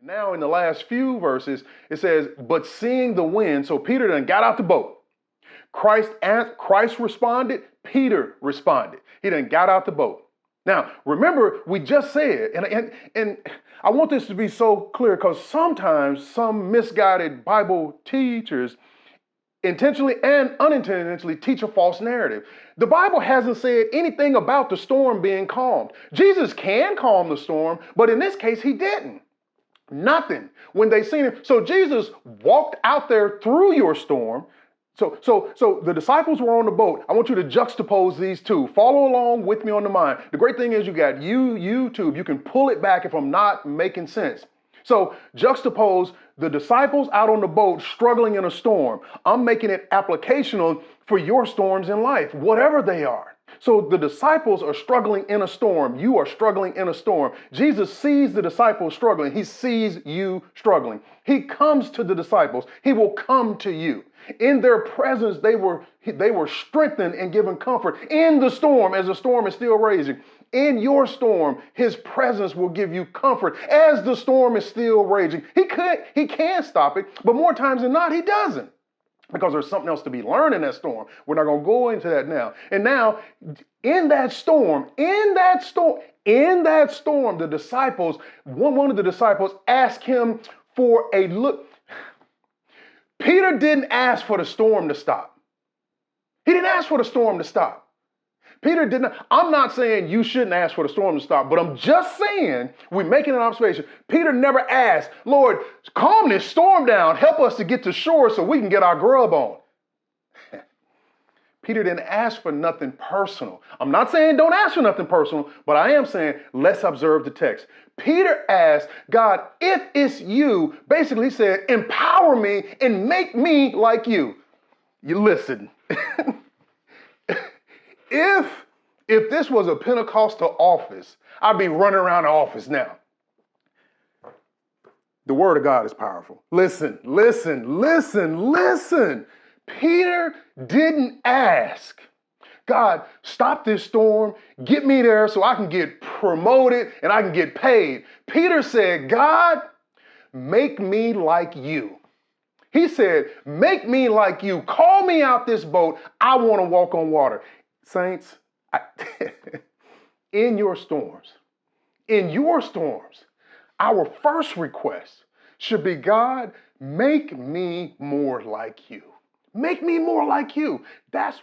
Now in the last few verses, it says, but seeing the wind, so Peter then got out the boat. Christ responded, Peter responded. He then got out the boat. Now, remember, we just said, and I want this to be so clear because sometimes some misguided Bible teachers intentionally and unintentionally teach a false narrative. The Bible hasn't said anything about the storm being calmed. Jesus can calm the storm, but in this case, he didn't. Nothing. When they seen him. So Jesus walked out there through your storm. So the disciples were on the boat. I want you to juxtapose these two. Follow along with me on the mind. The great thing is you got YouTube. You can pull it back if I'm not making sense. So juxtapose the disciples out on the boat struggling in a storm. I'm making it applicational for your storms in life, whatever they are. So the disciples are struggling in a storm. You are struggling in a storm. Jesus sees the disciples struggling. He sees you struggling. He comes to the disciples. He will come to you. In their presence, they were strengthened and given comfort in the storm as the storm is still raging. In your storm, his presence will give you comfort as the storm is still raging. He can stop it, but more times than not, he doesn't. Because there's something else to be learned in that storm. We're not going to go into that now. And now, in that storm, the disciples, one of the disciples asked him for a look. Peter didn't ask for the storm to stop. He didn't ask for the storm to stop. Peter didn't. I'm not saying you shouldn't ask for the storm to stop, but I'm just saying we're making an observation. Peter never asked, Lord, calm this storm down. Help us to get to shore so we can get our grub on. Peter didn't ask for nothing personal. I'm not saying don't ask for nothing personal, but I am saying let's observe the text. Peter asked God, if it's you, basically said, empower me and make me like you. You listen. If this was a Pentecostal office, I'd be running around the office now. The word of God is powerful. Listen. Peter didn't ask, God, stop this storm, get me there so I can get promoted and I can get paid. Peter said, God, make me like you. He said, make me like you. Call me out this boat. I want to walk on water. Saints, in your storms, our first request should be, God, make me more like you. Make me more like you. That's